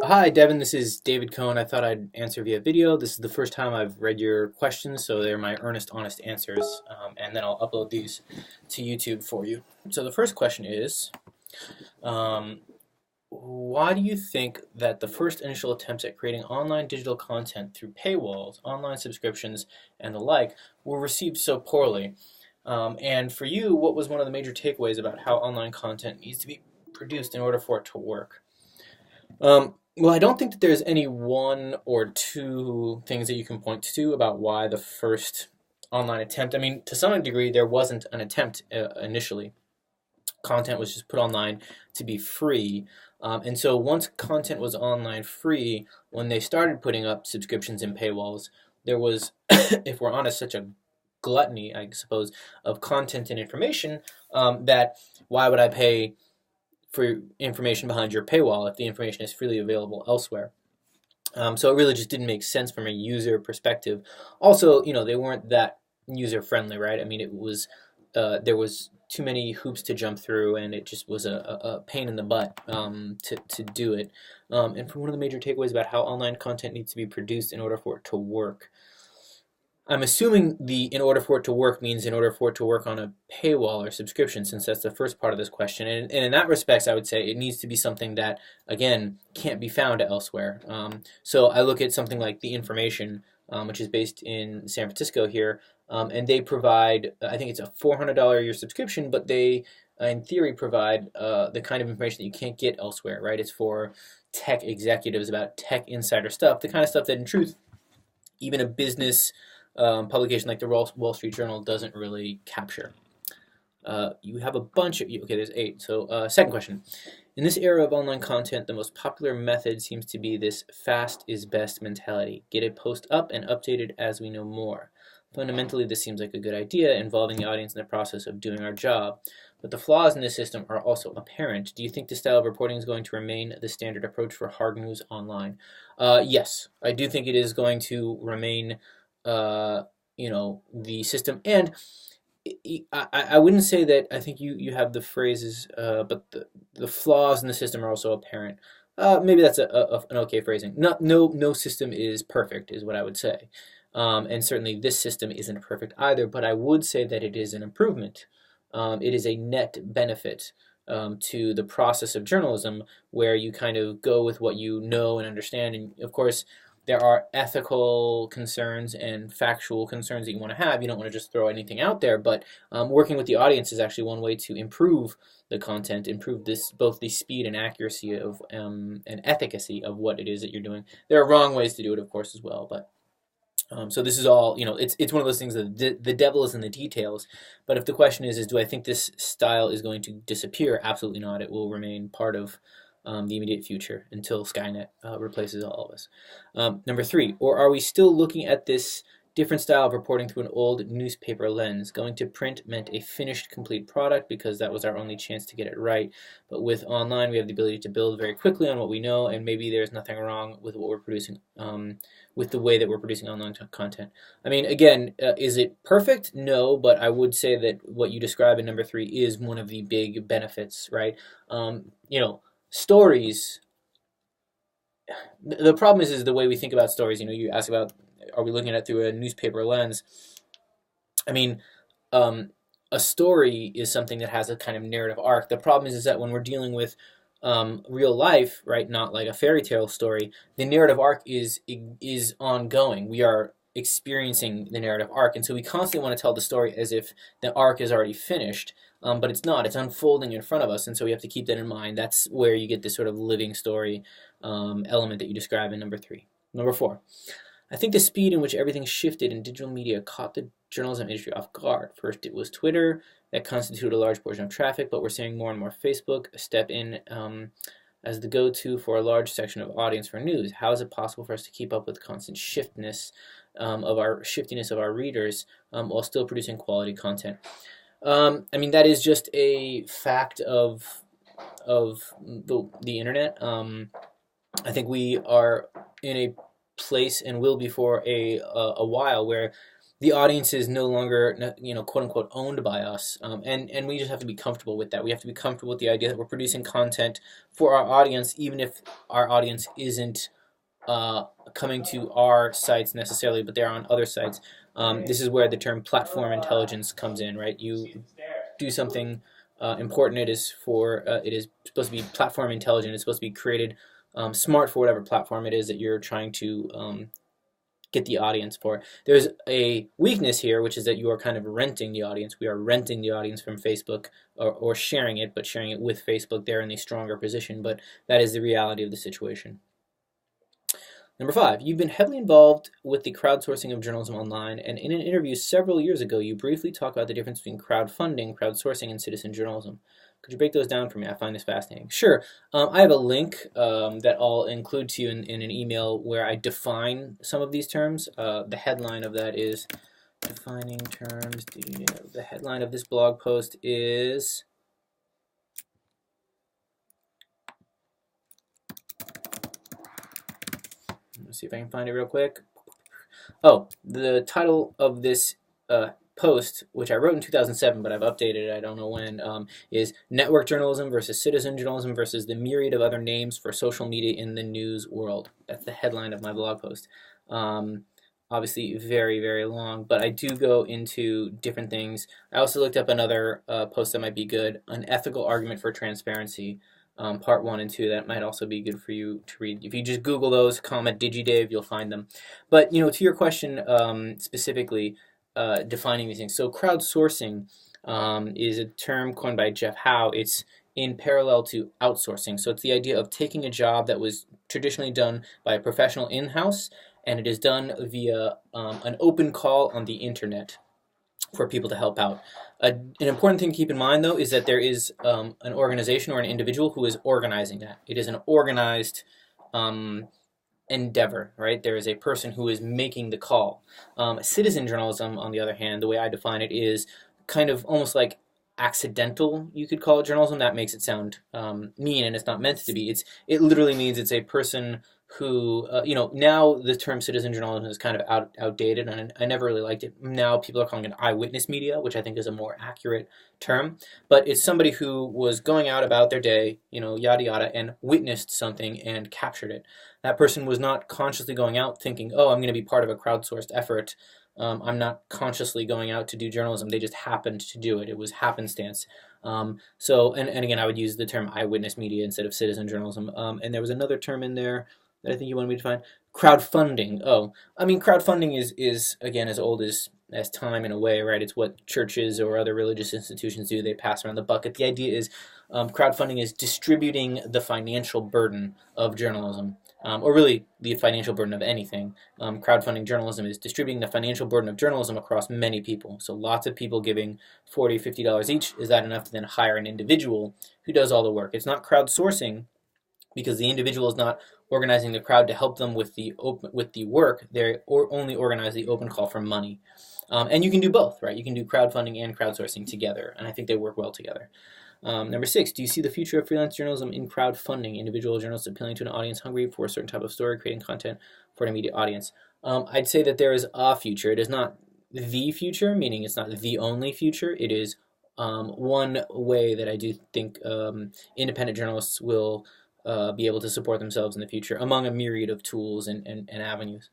Hi, Devin. This is David Cohn. I thought I'd answer via video. This is the first time I've read your questions, so they're my earnest, honest answers, and then I'll upload these to YouTube for you. So the first question is, um, why do you think that the first initial attempts at creating online digital content through paywalls, online subscriptions, and the like were received so poorly? And for you, what was one of the major takeaways about how online content needs to be produced in order for it to work? Well, I don't think that there's any one or two things that you can point to about why the first online attempt. I mean, to some degree, there wasn't an attempt initially. Content was just put online to be free. And so once content was online free, when they started putting up subscriptions and paywalls, there was, if we're honest, such a gluttony, I suppose, of content and information that why would I pay for information behind your paywall if the information is freely available elsewhere? So it really just didn't make sense from a user perspective. Also, they weren't that user friendly, right? I mean, it was there was too many hoops to jump through, and it just was a pain in the butt to do it. And for one of the major takeaways about how online content needs to be produced in order for it to work, I'm assuming the in order for it to work means in order for it to work on a paywall or subscription, since that's the first part of this question. And in that respect, I would say it needs to be something that, again, can't be found elsewhere. So I look at something like The Information, which is based in San Francisco here, and they provide, I think it's a $400 a year subscription, but they, in theory, provide the kind of information that you can't get elsewhere, right? It's for tech executives about tech insider stuff, the kind of stuff that, in truth, even a business publication like the Wall Street Journal doesn't really capture. You have a bunch of, okay, there's 8. So second question. In this era of online content, the most popular method seems to be this fast is best mentality. Get a post up and updated as we know more. Fundamentally, this seems like a good idea, involving the audience in the process of doing our job. But the flaws in this system are also apparent. Do you think this style of reporting is going to remain the standard approach for hard news online? Yes, I do think it is going to remain uh, the system. And I wouldn't say that I think you have the phrases, but the flaws in the system are also apparent. Maybe that's an okay phrasing. No system is perfect, is what I would say. And certainly this system isn't perfect either, but I would say that it is an improvement. It is a net benefit to the process of journalism where you kind of go with what you know and understand. And of course, there are ethical concerns and factual concerns that you want to have. You don't want to just throw anything out there, but working with the audience is actually one way to improve the content, improve this both the speed and accuracy of and efficacy of what it is that you're doing. There are wrong ways to do it, of course, as well, but so this is all, it's one of those things that the devil is in the details. But if the question is do I think this style is going to disappear? Absolutely not. It will remain part of the immediate future until Skynet replaces all of us. Number 3, or are we still looking at this different style of reporting through an old newspaper lens? Going to print meant a finished, complete product because that was our only chance to get it right. But with online, we have the ability to build very quickly on what we know, and maybe there's nothing wrong with what we're producing, with the way that we're producing online content. I mean, again, is it perfect? No, but I would say that what you describe in number 3 is one of the big benefits, right? Stories. The problem is the way we think about stories. You ask about, are we looking at it through a newspaper lens? I mean, a story is something that has a kind of narrative arc. The problem is that when we're dealing with real life, right, not like a fairy tale story, the narrative arc is ongoing. We are experiencing the narrative arc, and so we constantly want to tell the story as if the arc is already finished, but it's not. It's unfolding in front of us, and so we have to keep that in mind. That's where you get this sort of living story element that you describe in number 3. Number 4. I think the speed in which everything shifted in digital media caught the journalism industry off guard. First, it was Twitter that constituted a large portion of traffic, but we're seeing more and more Facebook step in as the go-to for a large section of audience for news. How is it possible for us to keep up with constant shiftiness of our readers while still producing quality content? I mean, that is just a fact of the internet. I think we are in a place and will be for a while where the audience is no longer, quote unquote, owned by us, and we just have to be comfortable with that. We have to be comfortable with the idea that we're producing content for our audience, even if our audience isn't coming to our sites necessarily, but they're on other sites. This is where the term platform intelligence comes in, right? You do something important. It is supposed to be platform intelligent. It's supposed to be created smart for whatever platform it is that you're trying to get the audience for. There's a weakness here, which is that you are kind of renting the audience. We are renting the audience from Facebook, or sharing it, but sharing it with Facebook. They're in the stronger position, but that is the reality of the situation. Number 5, you've been heavily involved with the crowdsourcing of journalism online, and in an interview several years ago, you briefly talked about the difference between crowdfunding, crowdsourcing, and citizen journalism. Could you break those down for me? I find this fascinating. Sure. I have a link that I'll include to you in an email where I define some of these terms. The headline of that is defining terms. The headline of this blog post is let's see if I can find it real quick. Oh, the title of this post, which I wrote in 2007, but I've updated it, I don't know when, is Network Journalism versus Citizen Journalism versus the Myriad of Other Names for Social Media in the News World. That's the headline of my blog post. Obviously very, very long, but I do go into different things. I also looked up another post that might be good, An Ethical Argument for Transparency, part 1 and 2. That might also be good for you to read. If you just Google those, comment DigiDave, you'll find them. But, to your question specifically, defining these things. So crowdsourcing is a term coined by Jeff Howe. It's in parallel to outsourcing. So it's the idea of taking a job that was traditionally done by a professional in-house, and it is done via an open call on the internet for people to help out. An important thing to keep in mind, though, is that there is an organization or an individual who is organizing that. It is an organized endeavor, right? There is a person who is making the call. Citizen journalism, on the other hand, the way I define it, is kind of almost like accidental, you could call it, journalism. That makes it sound mean, and it's not meant to be. It literally means it's a person who, now the term citizen journalism is kind of outdated, and I never really liked it. Now people are calling it eyewitness media, which I think is a more accurate term. But it's somebody who was going out about their day, yada yada, and witnessed something and captured it. That person was not consciously going out thinking, oh, I'm going to be part of a crowdsourced effort. I'm not consciously going out to do journalism. They just happened to do it. It was happenstance. And again, I would use the term eyewitness media instead of citizen journalism. And there was another term in there that I think you wanted me to find. Crowdfunding. Oh, I mean, crowdfunding is again, as old as time in a way, right? It's what churches or other religious institutions do. They pass around the bucket. The idea is crowdfunding is distributing the financial burden of journalism. Or really the financial burden of anything. Crowdfunding journalism is distributing the financial burden of journalism across many people. So lots of people giving $40, $50 each. Is that enough to then hire an individual who does all the work? It's not crowdsourcing because the individual is not organizing the crowd to help them with the work. They only organize the open call for money. And you can do both, right? You can do crowdfunding and crowdsourcing together, and I think they work well together. Number 6, do you see the future of freelance journalism in crowdfunding? Individual journalists appealing to an audience hungry for a certain type of story, creating content for an immediate audience. I'd say that there is a future. It is not the future, meaning it's not the only future. It is one way that I do think independent journalists will be able to support themselves in the future among a myriad of tools and avenues.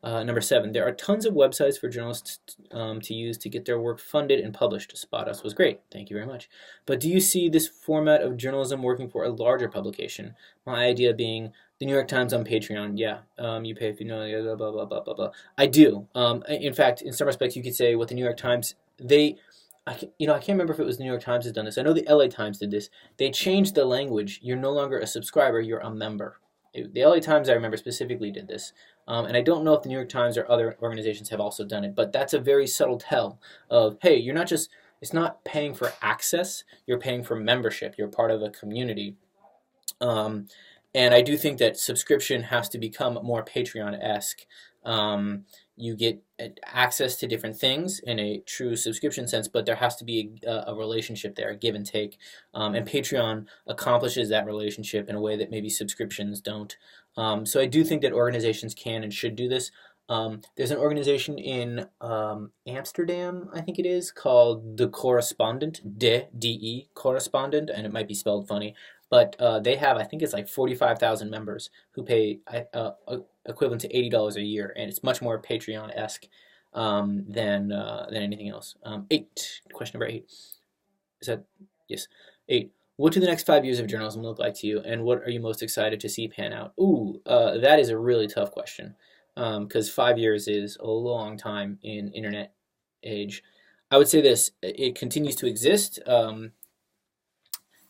Number 7, there are tons of websites for journalists to use to get their work funded and published. Spot Us was great. Thank you very much. But do you see this format of journalism working for a larger publication? My idea being the New York Times on Patreon. Yeah, you pay if you know, blah, blah, blah, blah, blah, blah. I do. In fact, in some respects, you could say what the New York Times, I can't remember if it was the New York Times has done this. I know the LA Times did this. They changed the language. You're no longer a subscriber, you're a member. The LA Times, I remember, specifically did this. And I don't know if the New York Times or other organizations have also done it, but that's a very subtle tell of, hey, it's not paying for access, you're paying for membership. You're part of a community. And I do think that subscription has to become more Patreon-esque. You get access to different things in a true subscription sense, but there has to be a relationship there, a give and take. And Patreon accomplishes that relationship in a way that maybe subscriptions don't. So I do think that organizations can and should do this. There's an organization in Amsterdam, I think it is, called The Correspondent, D-E, Correspondent, and it might be spelled funny, but they have, I think it's like 45,000 members who pay equivalent to $80 a year, and it's much more Patreon-esque than anything else. Question number 8. Is that, yes, 8. What do the next 5 years of journalism look like to you, and what are you most excited to see pan out? Ooh, that is a really tough question, because 5 years is a long time in internet age. I would say this: it continues to exist.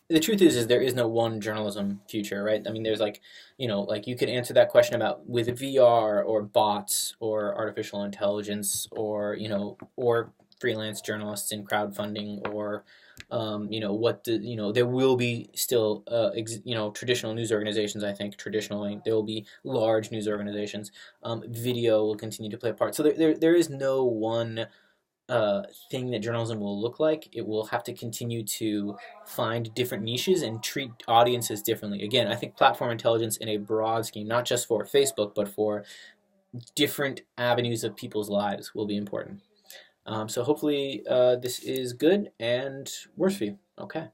The truth is there is no one journalism future, right? I mean, there's like, like you could answer that question about with VR or bots or artificial intelligence or or freelance journalists in crowdfunding or there will be still traditional news organizations. I think traditionally there will be large news organizations. Video will continue to play a part. So there is no one thing that journalism will look like. It will have to continue to find different niches and treat audiences differently. Again, I think platform intelligence in a broad scheme, not just for Facebook, but for different avenues of people's lives will be important. So hopefully this is good and works for you. Okay.